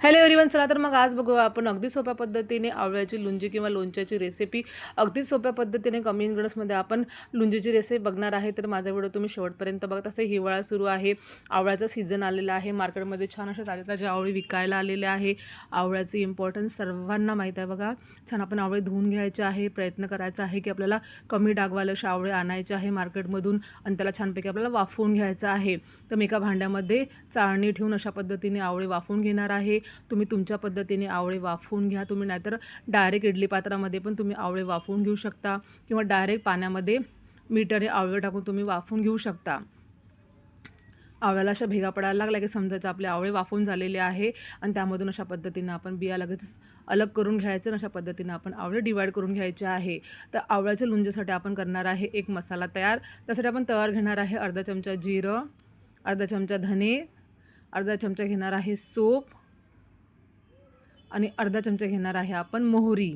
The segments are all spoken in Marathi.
हॅलो एव्हरीवन, चला तर मग आज बघूया आपण अगदी सोप्या पद्धतीने आवळ्याची लुंजी किंवा लोणच्याची रेसिपी. अगदी सोप्या पद्धतीने कमी इन्ग्रेडियंट्समध्ये आपण लुंजीची रेसिपी बघणार आहे. तर माझा व्हिडिओ तुम्ही शेवटपर्यंत बघत असे. हिवाळा सुरू आहे, आवळ्याचा सीझन आलेला आहे. मार्केटमध्ये छान अशा ताज्या ताज्या आवळी विकायला आलेल्या आहे. आवळ्याची इम्पॉर्टन्स सर्वांना माहीत आहे बघा. छान आपण आवळे धुवून घ्यायचे आहे. प्रयत्न करायचा आहे की आपल्याला कमी डागवाले असे आवळे आणायचे आहे मार्केटमधून आणि त्याला छानपैकी आपल्याला वाफवून घ्यायचं आहे. तर मी एका भांड्यामध्ये चाळणी ठेवून अशा पद्धतीने आवळे वाफवून घेणार आहे. तुम्ही तुमच्या पद्धतीने आवळे वाफवून घ्या. तुम्ही नाहीतर डायरेक्ट इडली पात्रामध्ये पण तुम्ही आवळे वाफवून घेऊ शकता किंवा डायरेक्ट पाण्यामध्ये मीठ आणि आवळे टाकून तुम्ही वाफवून घेऊ शकता. आवळ्याला अशा भेगा पडायला लागल्या की समजायचं आपले आवळे वाफवून झालेले आहे आणि त्यामधून अशा पद्धतीनं आपण बिया लगेच अलग करून घ्यायचं आणि अशा पद्धतीनं आपण आवळे डिवाईड करून घ्यायचे आहे. तर आवळ्याच्या लुंजीसाठी आपण करणार आहे एक मसाला तयार. त्यासाठी आपण तयार घेणार आहे अर्धा चमचा जिरं, अर्धा चमचा धने, अर्धा चमचा घेणार आहे सोप आणि अर्धा चमचा घेणार आहे आपण मोहरी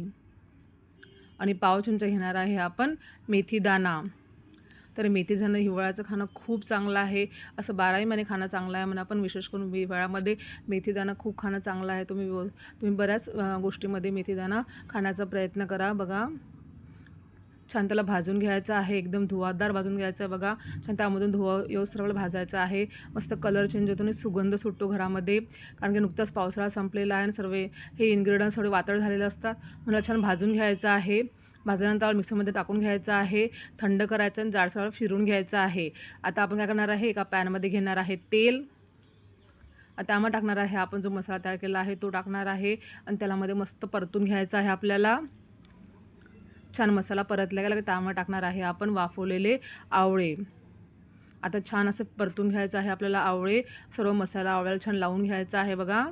आणि पाव चमचा घेणार आहे आपण मेथी दाणा. तर मेथी दाणा हिवाळ्याचं खाणं खूप चांगलं आहे. असं 12ही महिने खाणं चांगलं आहे म्हणा, पण विशेष करून हिवाळ्यामध्ये मेथी दाणा खूप खाणं चांगलं आहे. तुम्ही बऱ्याच गोष्टीमध्ये मेथी दाणा खाण्याचा प्रयत्न करा. बघा छान त्याला भाजून घ्यायचं आहे, एकदम धुवादार भाजून घ्यायचं आहे बघा. छान त्यामधून धुवा येऊस्तोवर भाजायचं आहे. मस्त कलर चेंज होतो आणि सुगंध सुटतो घरामध्ये, कारण की नुकताच पावसाळा संपलेला आहे आणि सर्व हे इन्ग्रेडियंट्स थोडे वातळ झालेले असतात. मला छान भाजून घ्यायचं आहे. भाजल्यानंतर मिक्सरमध्ये टाकून घ्यायचं आहे, थंड करायचं आणि जाडसर फिरून घ्यायचं आहे. आता आपण काय करणार आहे, एका पॅनमध्ये घेणार आहे तेल. त्यामध्ये टाकणार आहे आपण जो मसाला तयार केला आहे तो टाकणार आहे आणि त्यामध्ये मस्त परतून घ्यायचा आहे आपल्याला. छान मसाला परतला गेला की त्यामध्ये टाकणार आहे आपण वाफवलेले आवळे. आता छान असं परतून घ्यायचं आहे आपल्याला आवळे. सर्व मसाला आवळ्याला छान लावून घ्यायचा आहे बघा.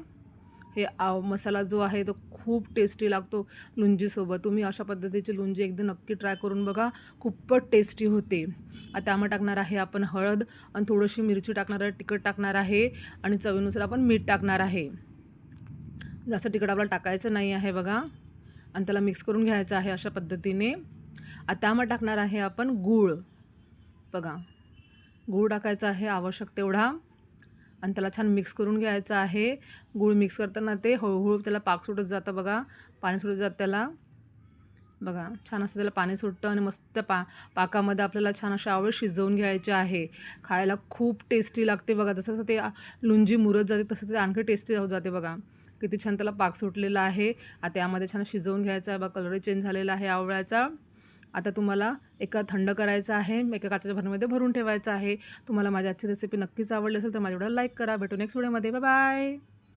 हे मसाला जो आहे तो खूप टेस्टी लागतो लुंजीसोबत. तुम्ही अशा पद्धतीची लुंजी एकदा नक्की ट्राय करून बघा, खूपच टेस्टी होते. आता त्यामध्ये टाकणार आहे आपण हळद आणि थोडीशी मिरची टाकणार आहे, तिखट टाकणार आहे आणि चवीनुसार आपण मीठ टाकणार आहे. जास्त तिखट आपल्याला टाकायचं नाही आहे बघा. आणि त्याला मिक्स करून घ्यायचं आहे अशा पद्धतीने. आता त्यामध्ये टाकणार आहे आपण गूळ. बघा गूळ टाकायचा आहे आवश्यक तेवढा आणि त्याला छान मिक्स करून घ्यायचं आहे. गूळ मिक्स करताना ते हळूहळू त्याला पाक सुटत जातं बघा, पाणी सुटत जातं त्याला. बघा छान असं त्याला पाणी सुटतं आणि मस्त पाकामध्ये आपल्याला छान असे आवळे शिजवून घ्यायचे आहे. खायला खूप टेस्टी लागते बघा. जसं ते लुंजी मुरत जाते तसं ते आणखी टेस्टी होत जाते बघा. किती छान त्याला पाक सुटलेला आहे. आता यामध्ये छान शिजवून घ्यायचा आहे बघा. कलर चेंज झालेला आहे आवळ्याचा. आता तुम्हाला एका थंड करायचं आहे, एका काचेच्या भरणीमध्ये भरून ठेवायचं आहे. तुम्हाला माझी आजची रेसिपी नक्कीच आवडली असेल तर माझ्या व्हिडिओला लाईक करा. भेटू नेक्स्ट व्हिडिओमध्ये. Bye bye.